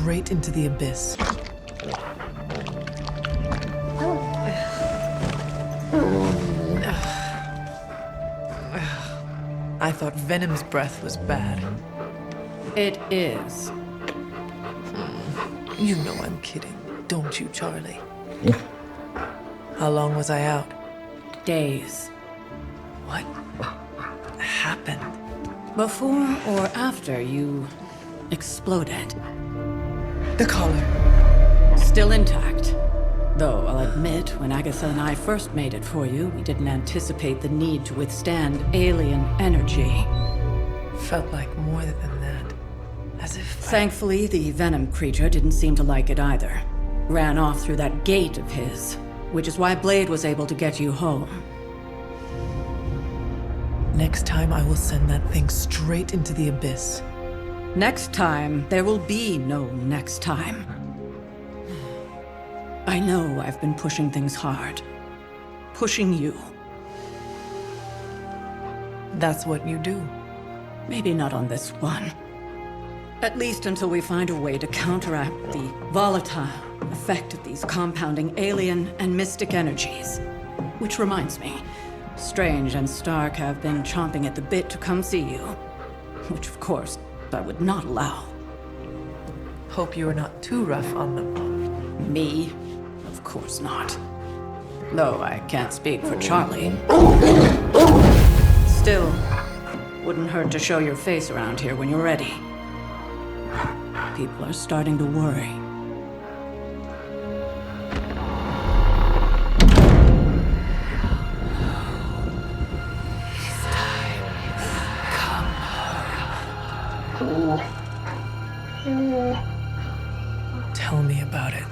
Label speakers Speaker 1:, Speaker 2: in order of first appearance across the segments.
Speaker 1: straight into the abyss. I thought Venom's breath was bad.
Speaker 2: It is.
Speaker 1: You know I'm kidding, don't you, Charlie? How long was I out?
Speaker 2: Days.
Speaker 1: What happened?
Speaker 2: Before or after you exploded.
Speaker 1: The collar.
Speaker 2: Still intact. Though I'll admit, when Agatha and I first made it for you, we didn't anticipate the need to withstand alien energy.
Speaker 1: Felt like more than that. As if
Speaker 2: Thankfully, the Venom creature didn't seem to like it either. Ran off through that gate of his, which is why Blade was able to get you home.
Speaker 1: Next time I will send that thing straight into the abyss.
Speaker 2: Next time, there will be no next time. I know I've been pushing things hard. Pushing you.
Speaker 1: That's what you do.
Speaker 2: Maybe not on this one. At least until we find a way to counteract the volatile effect of these compounding alien and mystic energies. Which reminds me, Strange and Stark have been chomping at the bit to come see you. Which, of course, I would not allow.
Speaker 1: Hope you are not too rough on them.
Speaker 2: Me? Of course not. Though I can't speak for Charlie. Still, wouldn't hurt to show your face around here when you're ready. People are starting to worry.
Speaker 1: Tell me about it.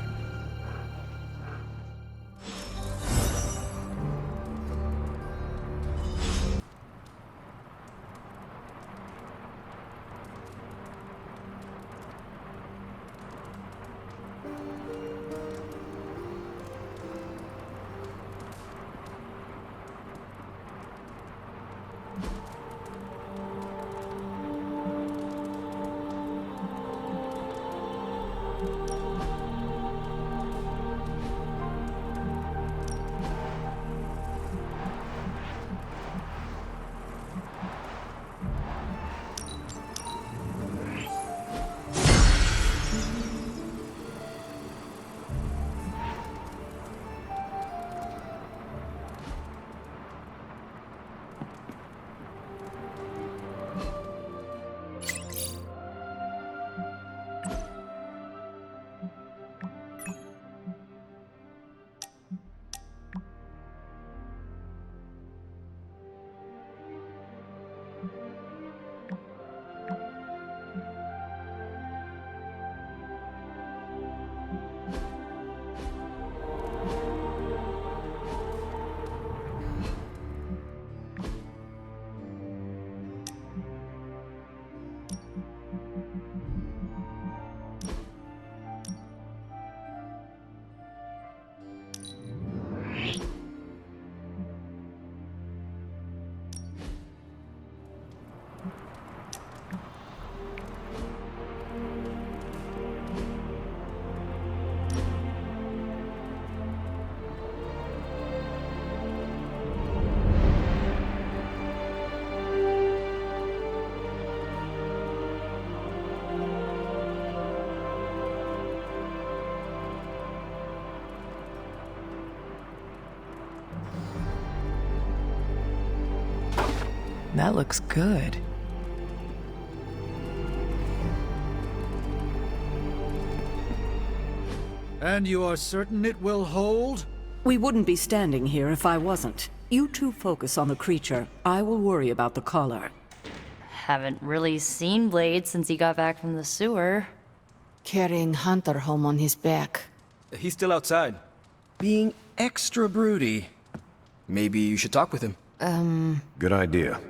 Speaker 1: That looks good.
Speaker 3: And you are certain it will hold?
Speaker 2: We wouldn't be standing here if I wasn't. You two focus on the creature. I will worry about the collar.
Speaker 4: Haven't really seen Blade since he got back from the sewer.
Speaker 5: Carrying Hunter home on his back.
Speaker 6: He's still outside. Being extra broody. Maybe you should talk with him.
Speaker 7: Good idea.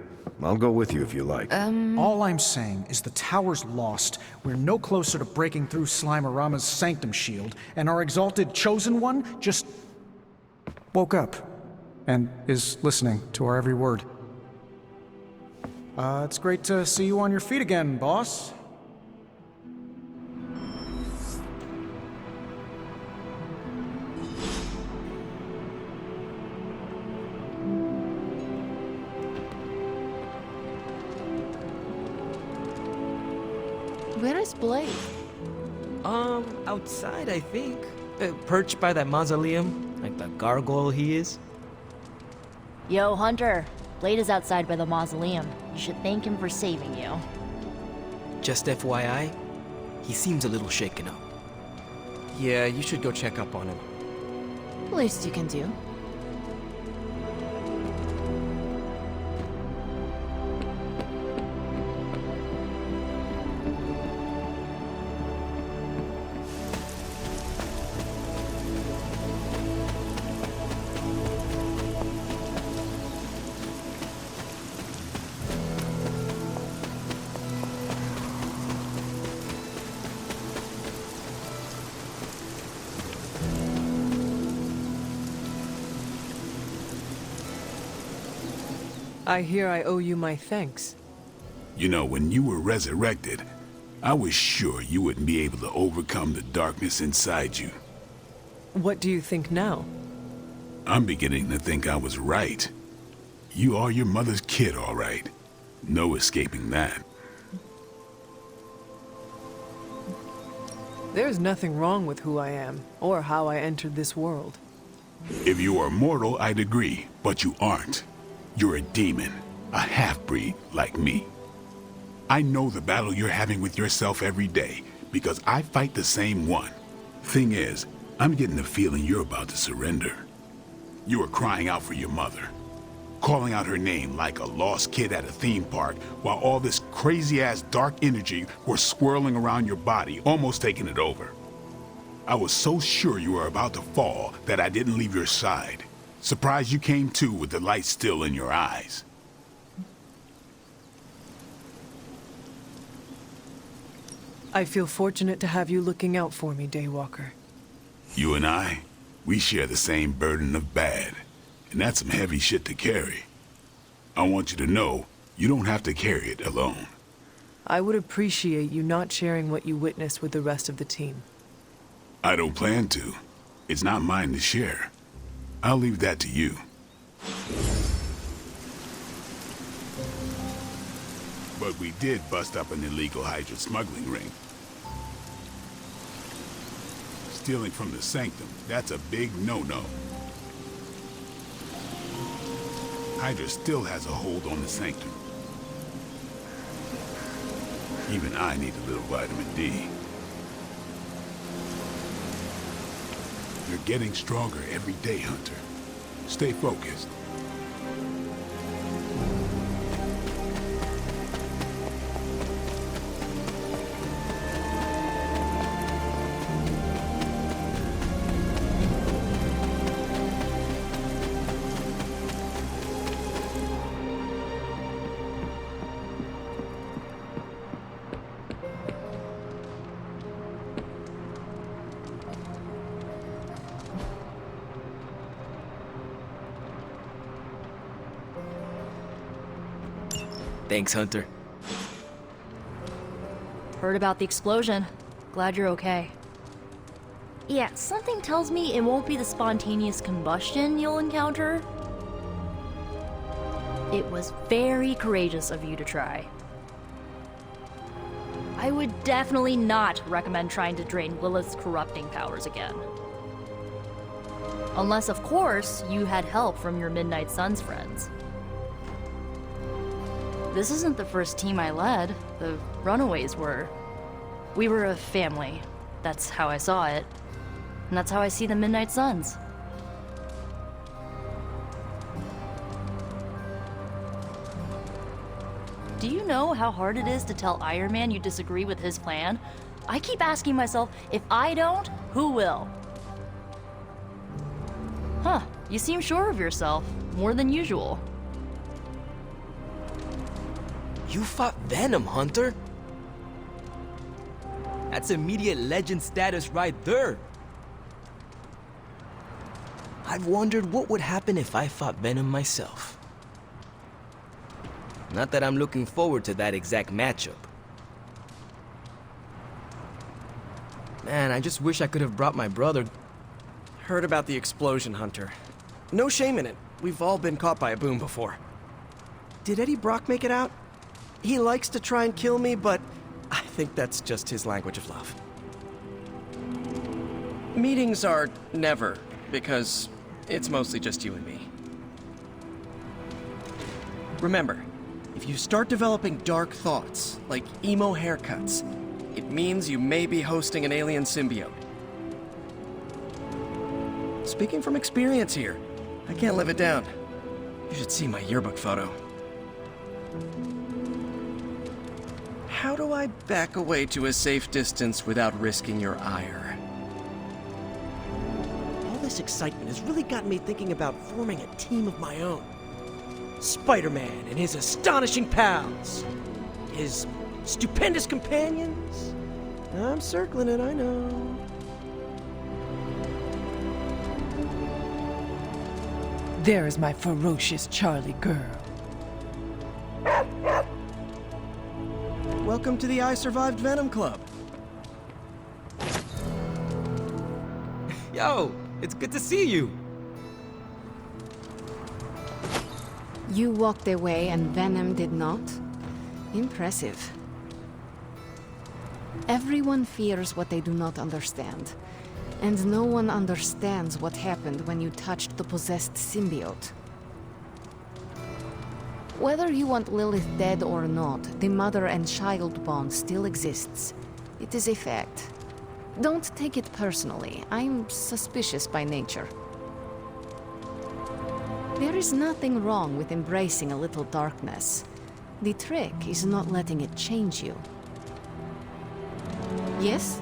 Speaker 7: I'll go with you if you like.
Speaker 3: All I'm saying is the tower's lost. We're no closer to breaking through Slimerama's sanctum shield, and our exalted chosen one just woke up and is listening to our every word. It's great to see you on your feet again, boss.
Speaker 5: Where is Blade?
Speaker 8: Outside, I think. Perched by that mausoleum, like the gargoyle he is.
Speaker 4: Yo, Hunter. Blade is outside by the mausoleum. You should thank him for saving you.
Speaker 8: Just FYI, he seems a little shaken up. Yeah, you should go check up on him.
Speaker 5: Least you can do.
Speaker 1: I hear I owe you my thanks.
Speaker 9: You know, when you were resurrected, I was sure you wouldn't be able to overcome the darkness inside you.
Speaker 1: What do you think now?
Speaker 9: I'm beginning to think I was right. You are your mother's kid, all right. No escaping that.
Speaker 1: There's nothing wrong with who I am, or how I entered this world.
Speaker 9: If you were mortal, I'd agree, but you aren't. You're a demon, a half-breed like me. I know the battle you're having with yourself every day, because I fight the same one. Thing is, I'm getting the feeling you're about to surrender. You were crying out for your mother, calling out her name like a lost kid at a theme park, while all this crazy-ass dark energy was swirling around your body, almost taking it over. I was so sure you were about to fall that I didn't leave your side. Surprised you came to with the light still in your eyes.
Speaker 1: I feel fortunate to have you looking out for me, Daywalker.
Speaker 9: You and I, we share the same burden of bad, and that's some heavy shit to carry. I want you to know, you don't have to carry it alone.
Speaker 1: I would appreciate you not sharing what you witnessed with the rest of the team.
Speaker 9: I don't plan to. It's not mine to share. I'll leave that to you. But we did bust up an illegal Hydra smuggling ring. Stealing from the Sanctum, that's a big no-no. Hydra still has a hold on the Sanctum. Even I need a little vitamin D. You're getting stronger every day, Hunter. Stay focused.
Speaker 8: Thanks, Hunter.
Speaker 4: Heard about the explosion. Glad you're okay. Yeah, something tells me it won't be the spontaneous combustion you'll encounter. It was very courageous of you to try. I would definitely not recommend trying to drain Lilith's corrupting powers again. Unless, of course, you had help from your Midnight Suns friends. This isn't the first team I led. The Runaways were. We were a family. That's how I saw it. And that's how I see the Midnight Suns. Do you know how hard it is to tell Iron Man you disagree with his plan? I keep asking myself, if I don't, who will? Huh, you seem sure of yourself, more than usual.
Speaker 8: You fought Venom, Hunter? That's immediate legend status right there. I've wondered what would happen if I fought Venom myself. Not that I'm looking forward to that exact matchup. Man, I just wish I could have brought my brother.
Speaker 6: Heard about the explosion, Hunter. No shame in it. We've all been caught by a boom before. Did Eddie Brock make it out? He likes to try and kill me, but I
Speaker 8: think that's just his language of love.
Speaker 6: Meetings are never, because it's mostly just you and me. Remember, if you start developing dark thoughts, like emo haircuts, it means you may be hosting an alien symbiote. Speaking from experience here, I can't live it down. You should see my yearbook photo. How do I back away to a safe distance without risking your ire?
Speaker 8: All this excitement has really gotten me thinking about forming a team of my own. Spider-Man and his astonishing pals. His stupendous companions. I'm circling it, I know.
Speaker 1: There is my ferocious Charlie girl.
Speaker 6: Welcome to the I Survived Venom Club.
Speaker 8: Yo, it's good to see you.
Speaker 5: You walked away and Venom did not? Impressive. Everyone fears what they do not understand. And no one understands what happened when you touched the possessed symbiote. Whether you want Lilith dead or not, the mother and child bond still exists. It is a fact. Don't take it personally. I'm suspicious by nature. There is nothing wrong with embracing a little darkness. The trick is not letting it change you. Yes?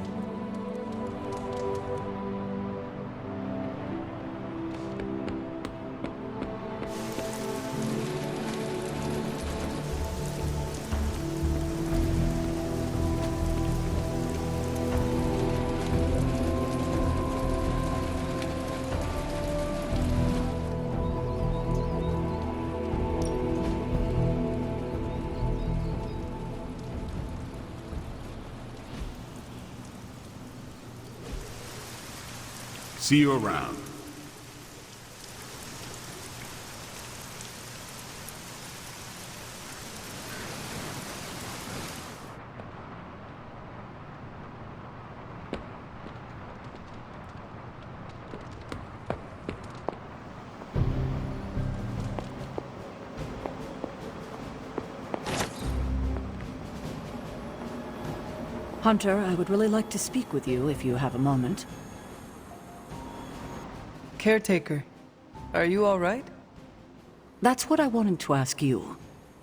Speaker 9: See you around.
Speaker 2: Hunter, I would really like to speak with you if you have a moment.
Speaker 1: Caretaker, are you all right?
Speaker 2: That's what I wanted to ask you.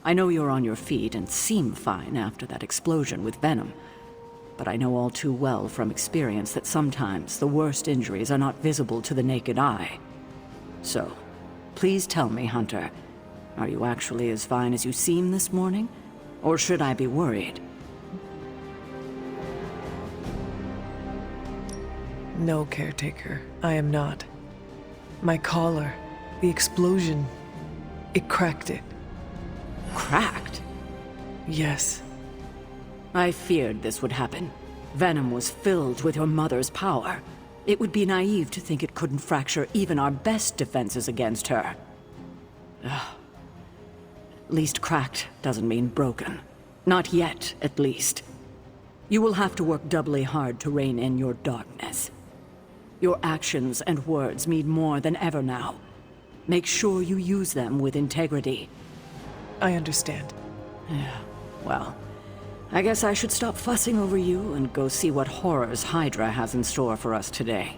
Speaker 2: I know you're on your feet and seem fine after that explosion with Venom. But I know all too well from experience that sometimes the worst injuries are not visible to the naked eye. So, please tell me, Hunter, are you actually as fine as you seem this morning? Or should I be worried?
Speaker 1: No, Caretaker, I am not. My collar, the explosion, it cracked it.
Speaker 2: Cracked?
Speaker 1: Yes.
Speaker 2: I feared this would happen. Venom was filled with your mother's power. It would be naive to think it couldn't fracture even our best defenses against her. At least cracked doesn't mean broken. Not yet, at least. You will have to work doubly hard to rein in your darkness. Your actions and words mean more than ever now. Make sure you use them with integrity.
Speaker 1: I understand.
Speaker 2: Well, I guess I should stop fussing over you and go see what horrors Hydra has in store for us today.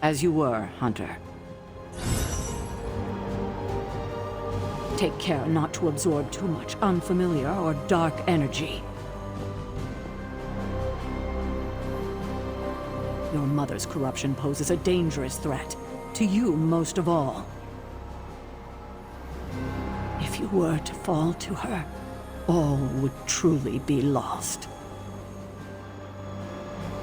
Speaker 2: As you were, Hunter. Take care not to absorb too much unfamiliar or dark energy. Your mother's corruption poses a dangerous threat, to you most of all. If you were to fall to her, all would truly be lost.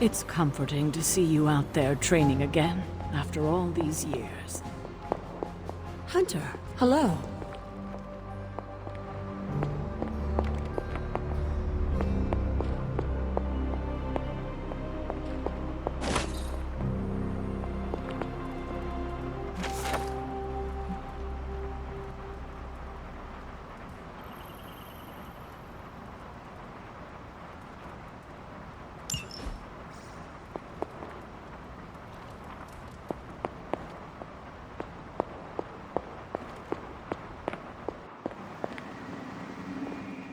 Speaker 2: It's comforting to see you out there training again, after all these years. Hunter, hello.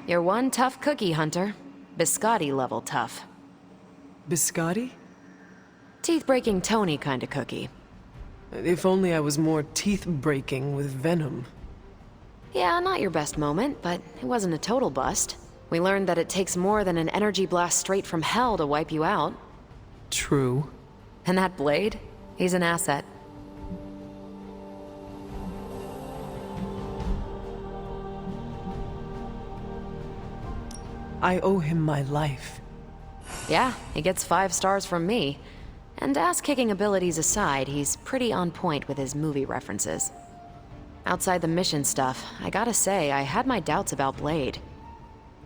Speaker 5: You're one tough cookie, Hunter. Biscotti level tough.
Speaker 1: Biscotti?
Speaker 5: Teeth-breaking Tony kind of cookie.
Speaker 1: If only I was more teeth-breaking with venom.
Speaker 5: Yeah, not your best moment, but it wasn't a total bust. We learned that it takes more than an energy blast straight from hell to wipe you out.
Speaker 1: True.
Speaker 5: And that blade? He's an asset.
Speaker 1: I owe him my life.
Speaker 5: Yeah, he gets 5 stars from me. And ass-kicking abilities aside, he's pretty on point with his movie references. Outside the mission stuff, I gotta say, I had my doubts about Blade.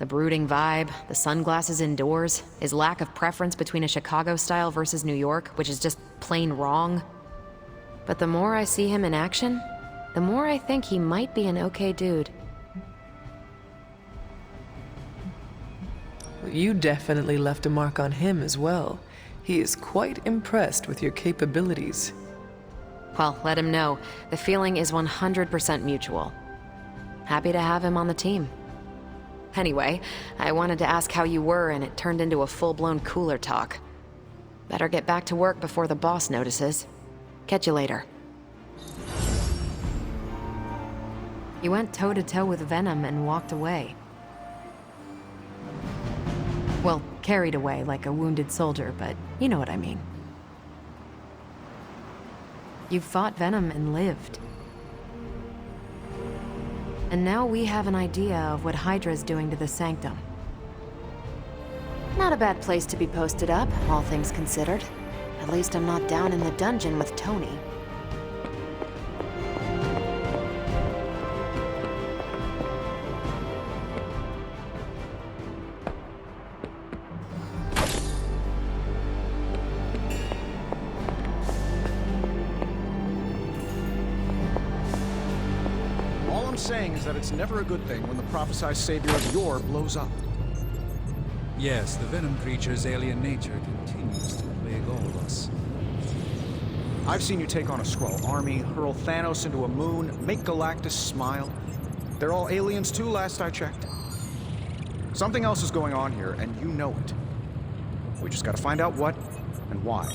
Speaker 5: The brooding vibe, the sunglasses indoors, his lack of preference between a Chicago style versus New York, which is just plain wrong. But the more I see him in action, the more I think he might be an okay dude.
Speaker 1: You definitely left a mark on him as well. He is quite impressed with your capabilities.
Speaker 5: Well, let him know. The feeling is 100% mutual. Happy to have him on the team. Anyway, I wanted to ask how you were, and it turned into a full-blown cooler talk. Better get back to work before the boss notices. Catch you later. You went toe-to-toe with Venom and walked away. Well, carried away like a wounded soldier, but you know what I mean. You fought Venom and lived. And now we have an idea of what Hydra's doing to the Sanctum. Not a bad place to be posted up, all things considered. At least I'm not down in the dungeon with Tony.
Speaker 3: All I'm saying is that it's never a good thing when the prophesied savior of yore blows up.
Speaker 10: Yes, the Venom creature's alien nature continues to plague all of us.
Speaker 3: I've seen you take on a Skrull army, hurl Thanos into a moon, make Galactus smile. They're all aliens too, last I checked. Something else is going on here, and you know it. We just gotta find out what and why.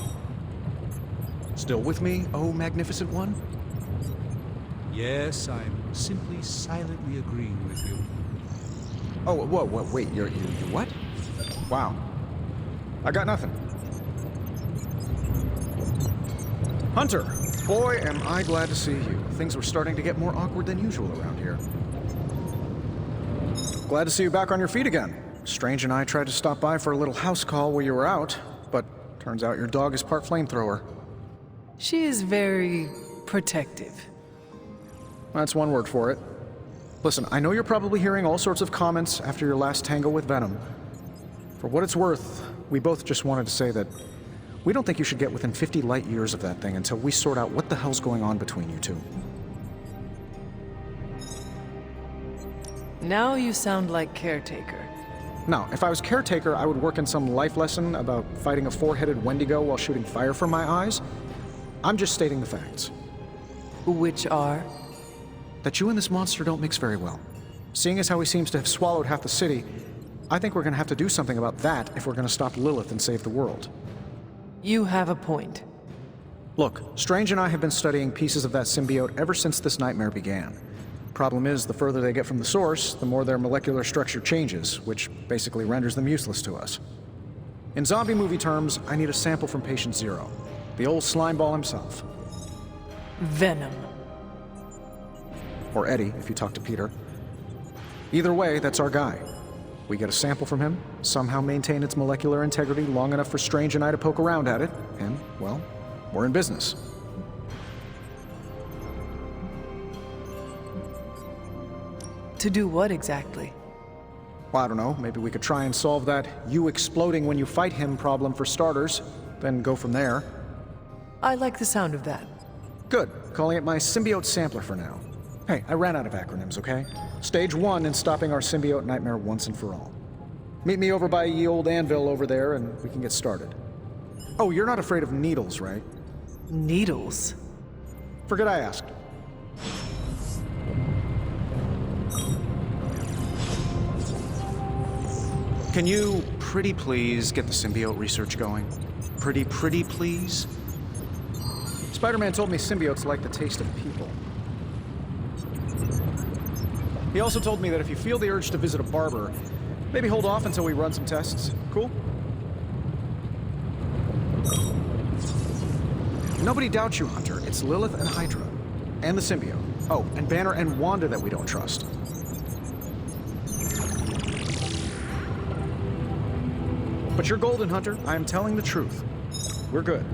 Speaker 3: Still with me, oh magnificent one?
Speaker 10: Yes, I'm simply silently agreeing with you.
Speaker 3: Oh, whoa, wait, you what? Wow. I got nothing. Hunter, boy, am I glad to see you. Things were starting to get more awkward than usual around here. Glad to see you back on your feet again. Strange and I tried to stop by for a little house call while you were out, but turns out your dog is part flamethrower.
Speaker 1: She is very protective.
Speaker 3: That's one word for it. Listen, I know you're probably hearing all sorts of comments after your last tango with Venom. For what it's worth, we both just wanted to say that we don't think you should get within 50 light years of that thing until we sort out what the hell's going on between you two.
Speaker 1: Now you sound like Caretaker.
Speaker 3: Now, if I was Caretaker, I would work in some life lesson about fighting a four-headed Wendigo while shooting fire from my eyes. I'm just stating the facts.
Speaker 1: Which are?
Speaker 3: That you and this monster don't mix very well. Seeing as how he seems to have swallowed half the city, I think we're gonna have to do something about that if we're gonna stop Lilith and save the world.
Speaker 1: You have a point.
Speaker 3: Look, Strange and I have been studying pieces of that symbiote ever since this nightmare began. Problem is, the further they get from the source, the more their molecular structure changes, which basically renders them useless to us. In zombie movie terms, I need a sample from Patient Zero, the old slimeball himself.
Speaker 1: Venom.
Speaker 3: Or Eddie, if you talk to Peter. Either way, that's our guy. We get a sample from him, somehow maintain its molecular integrity long enough for Strange and I to poke around at it, and, well, we're in business.
Speaker 1: To do what exactly?
Speaker 3: Well, I don't know. Maybe we could try and solve that you exploding when you fight him problem for starters, then go from there.
Speaker 1: I like the sound of that.
Speaker 3: Good. Calling it my symbiote sampler for now. Hey, I ran out of acronyms, okay? Stage 1 in stopping our symbiote nightmare once and for all. Meet me over by ye old anvil over there and we can get started. Oh, you're not afraid of needles, right?
Speaker 1: Needles?
Speaker 3: Forget I asked. Can you, pretty please, get the symbiote research going? Pretty please? Spider-Man told me symbiotes like the taste of people. He also told me that if you feel the urge to visit a barber, maybe hold off until we run some tests. Cool? Nobody doubts you, Hunter. It's Lilith and Hydra. And the symbiote. Oh, and Banner and Wanda that we don't trust. But you're golden, Hunter. I am telling the truth. We're good.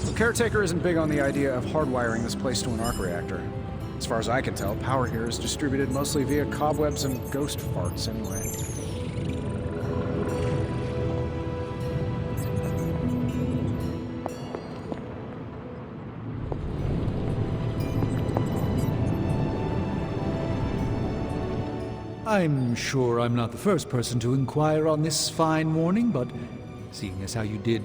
Speaker 3: The Caretaker isn't big on the idea of hardwiring this place to an arc reactor. As far as I can tell, power here is distributed mostly via cobwebs and ghost farts anyway.
Speaker 10: I'm sure I'm not the first person to inquire on this fine morning, but seeing as how you did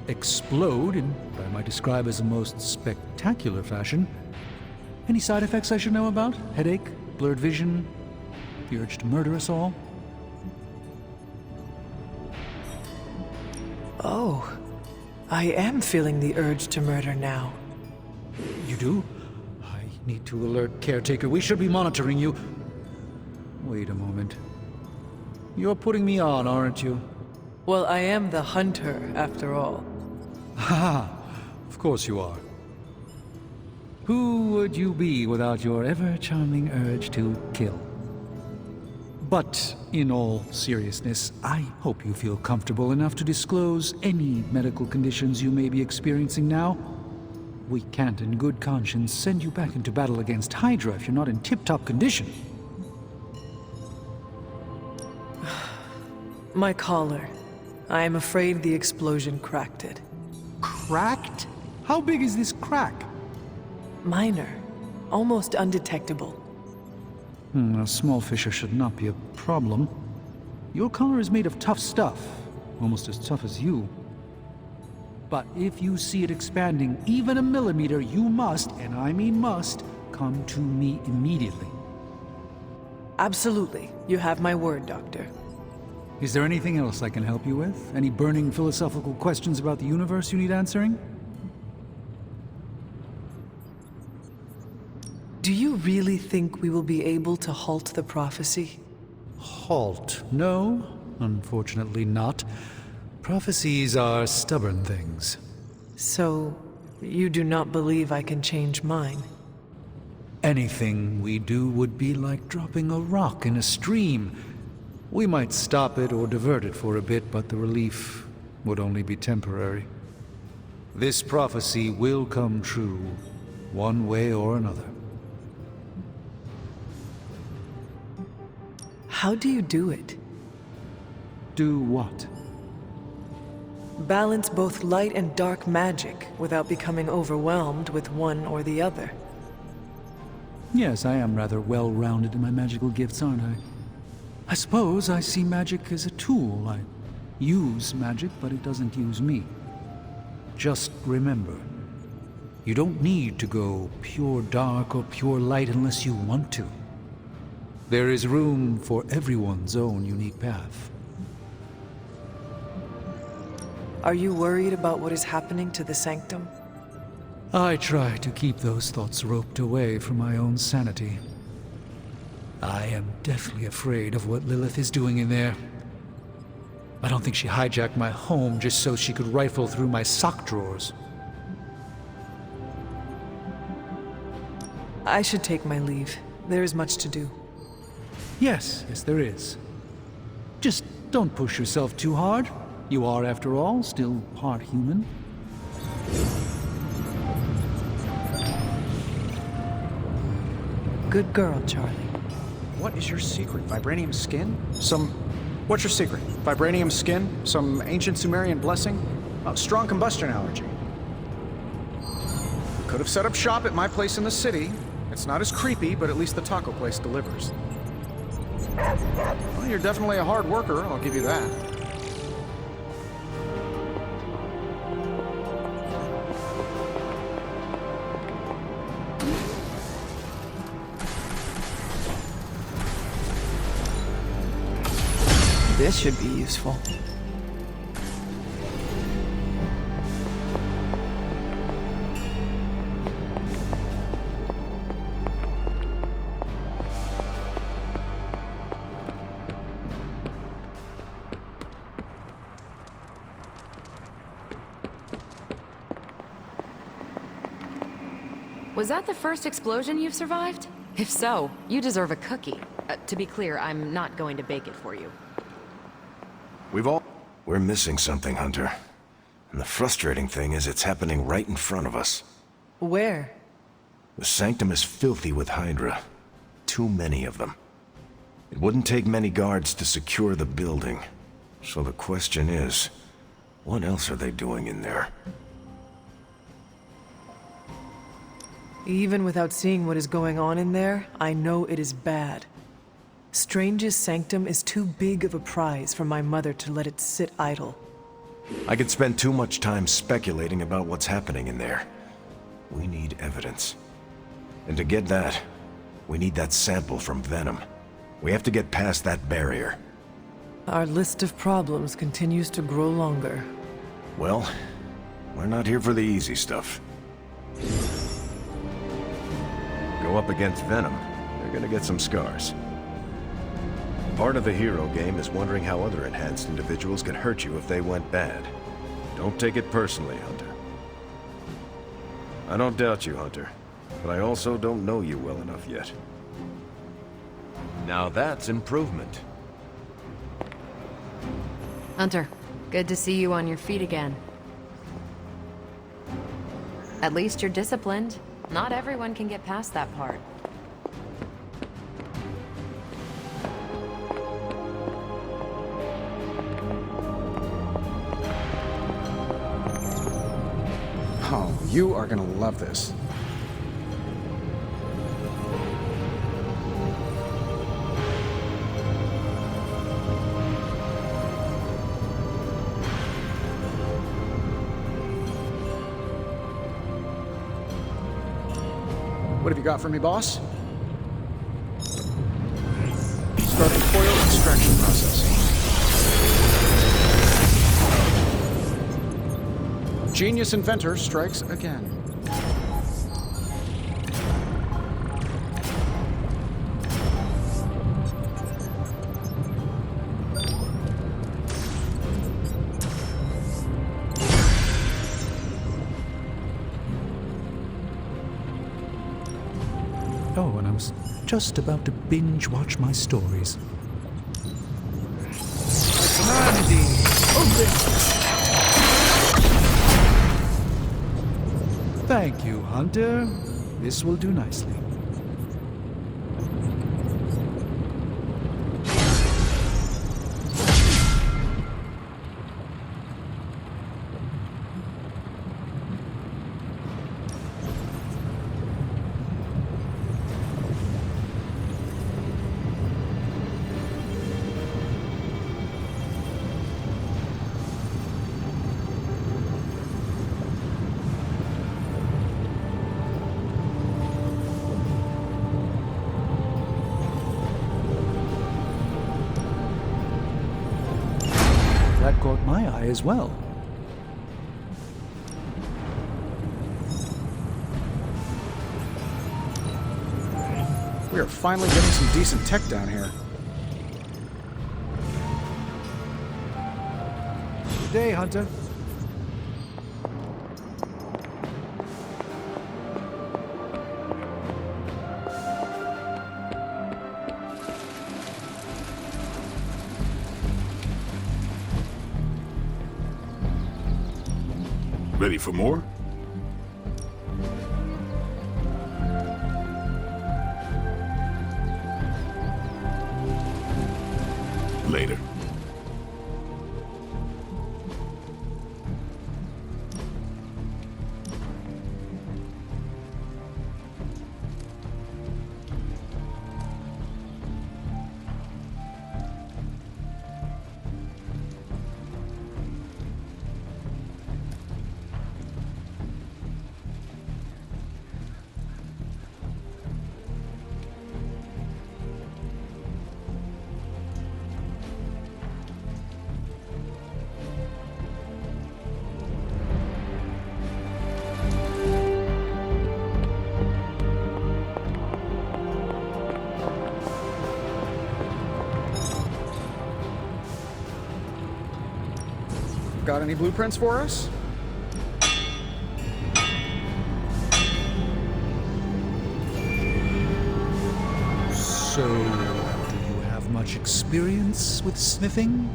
Speaker 10: explode in what I might describe as a most spectacular fashion, any side effects I should know about? Headache? Blurred vision? The urge to murder us all?
Speaker 1: Oh, I am feeling the urge to murder now.
Speaker 10: You do? I need to alert Caretaker. We should be monitoring you. Wait a moment. You're putting me on, aren't you?
Speaker 1: Well, I am the hunter, after all.
Speaker 10: Ha! Of course you are. Who would you be without your ever-charming urge to kill? But in all seriousness, I hope you feel comfortable enough to disclose any medical conditions you may be experiencing now. We can't in good conscience send you back into battle against Hydra if you're not in tip-top condition.
Speaker 1: My collar. I am afraid the explosion cracked it.
Speaker 10: Cracked? How big is this crack?
Speaker 1: Minor. Almost undetectable.
Speaker 10: A small fissure should not be a problem. Your collar is made of tough stuff, almost as tough as you. But if you see it expanding even a millimeter, you must, and I mean must, come to me immediately.
Speaker 1: Absolutely. You have my word, Doctor.
Speaker 10: Is there anything else I can help you with? Any burning philosophical questions about the universe you need answering?
Speaker 1: Do you really think we will be able to halt the prophecy?
Speaker 10: Halt? No, unfortunately not. Prophecies are stubborn things.
Speaker 1: So, you do not believe I can change mine?
Speaker 10: Anything we do would be like dropping a rock in a stream. We might stop it or divert it for a bit, but the relief would only be temporary. This prophecy will come true, one way or another.
Speaker 1: How do you do it?
Speaker 10: Do what?
Speaker 1: Balance both light and dark magic without becoming overwhelmed with one or the other.
Speaker 10: Yes, I am rather well-rounded in my magical gifts, aren't I? I suppose I see magic as a tool. I use magic, but it doesn't use me. Just remember, you don't need to go pure dark or pure light unless you want to. There is room for everyone's own unique path.
Speaker 1: Are you worried about what is happening to the Sanctum?
Speaker 10: I try to keep those thoughts roped away from my own sanity. I am deathly afraid of what Lilith is doing in there. I don't think she hijacked my home just so she could rifle through my sock drawers.
Speaker 1: I should take my leave. There is much to do.
Speaker 10: Yes, there is. Just don't push yourself too hard. You are, after all, still part human.
Speaker 1: Good girl, Charlie.
Speaker 3: What is your secret? Vibranium skin? What's your secret? Vibranium skin? Some ancient Sumerian blessing? Strong combustion allergy. Could have set up shop at my place in the city. It's not as creepy, but at least the taco place delivers. Well, you're definitely a hard worker, I'll give you that.
Speaker 1: This should be useful.
Speaker 5: Was that the first explosion you've survived? If so, you deserve a cookie. To be clear, I'm not going to bake it for you.
Speaker 7: We're missing something, Hunter. And the frustrating thing is it's happening right in front of us.
Speaker 1: Where?
Speaker 7: The Sanctum is filthy with Hydra. Too many of them. It wouldn't take many guards to secure the building. So the question is, what else are they doing in there?
Speaker 1: Even without seeing what is going on in there, I know it is bad. Strange's Sanctum is too big of a prize for my mother to let it sit idle.
Speaker 7: I could spend too much time speculating about what's happening in there. We need evidence. And to get that, we need that sample from Venom. We have to get past that barrier.
Speaker 1: Our list of problems continues to grow longer.
Speaker 7: Well, we're not here for the easy stuff. Go up against Venom, they're gonna get some scars. Part of the hero game is wondering how other enhanced individuals could hurt you if they went bad. Don't take it personally, Hunter. I don't doubt you, Hunter, but I also don't know you well enough yet. Now that's improvement.
Speaker 5: Hunter, good to see you on your feet again. At least you're disciplined. Not everyone can get past that part.
Speaker 3: Oh, you are gonna love this. What have you got for me, boss? Starting coil extraction process. Genius inventor strikes again.
Speaker 10: Oh, and I was just about to binge watch my stories. Thank you, Hunter. This will do nicely. That caught my eye as well.
Speaker 3: We are finally getting some decent tech down here.
Speaker 10: Good day, Hunter.
Speaker 9: Ready for more? Later.
Speaker 3: Got any blueprints for us?
Speaker 10: So, do you have much experience with smithing?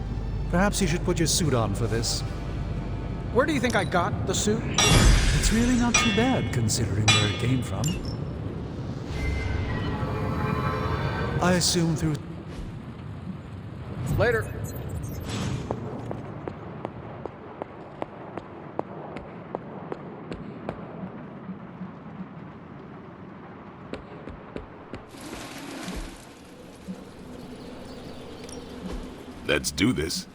Speaker 10: Perhaps you should put your suit on for this.
Speaker 3: Where do you think I got the suit?
Speaker 10: It's really not too bad, considering where it came from. I assume through...
Speaker 3: Later.
Speaker 9: Let's do this.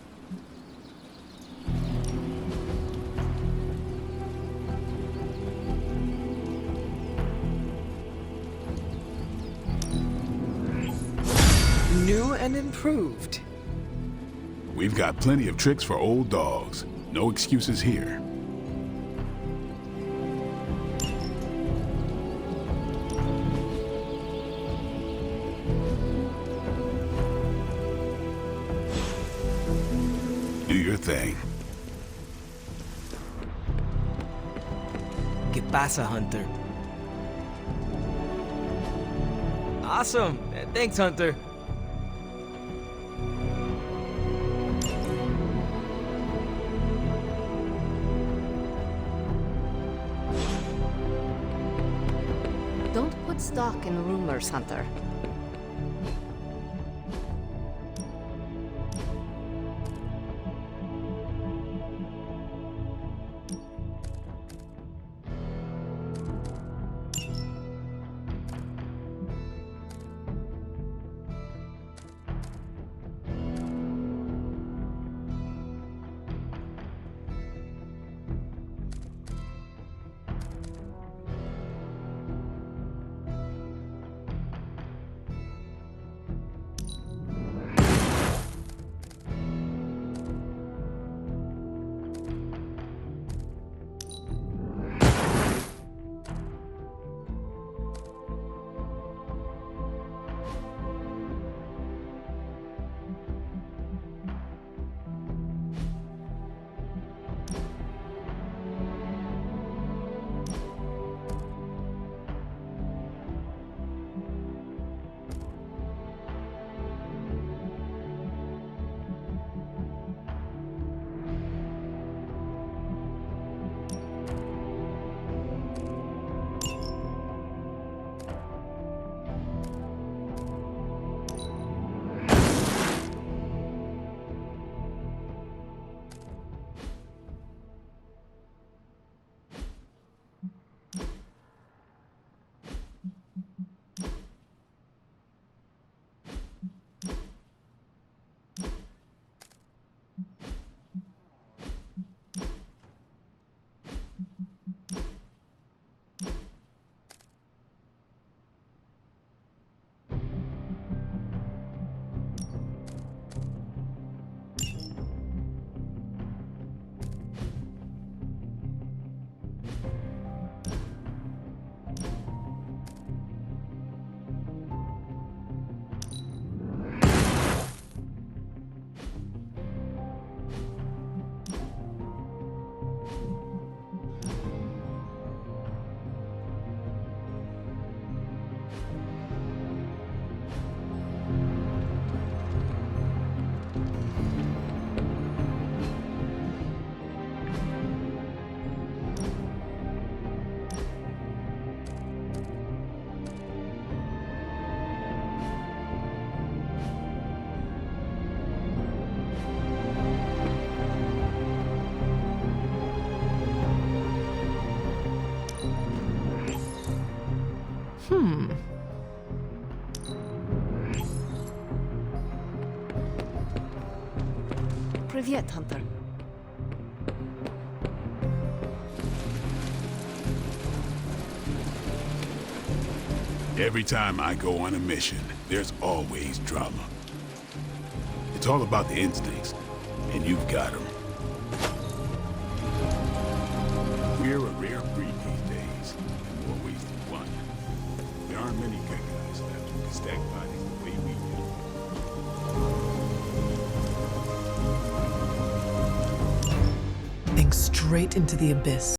Speaker 1: New and improved.
Speaker 9: We've got plenty of tricks for old dogs. No excuses here. Do your thing.
Speaker 8: ¿Qué pasa, Hunter? Awesome! Thanks, Hunter.
Speaker 11: Don't put stock in rumors, Hunter. Привет, Hunter.
Speaker 9: Every time I go on a mission, there's always drama. It's all about the instincts, and you've got them. We're a rare breed these days, in more ways than one. There aren't many good guys left who can stack bodies the way we do.
Speaker 1: falling straight into the abyss.